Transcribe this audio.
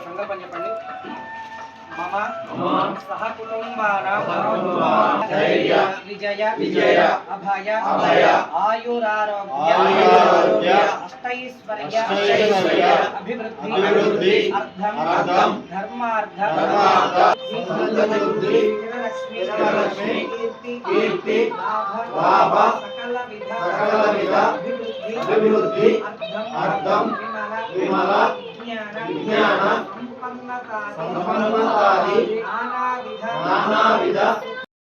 సంకల్పం చెప్పండి. మమ సహ కుటుంబానాం విజయ అభయ ఆయురారోగ్య అష్టైశ్వర్య అభివృద్ధి అర్థం ధర్మార్థ లక్ష్మీ కీర్తి లాభ సకల విధ అభివృద్ధి అర్థం విమల విజ్ఞాన సంపన్నతాది నానావిధ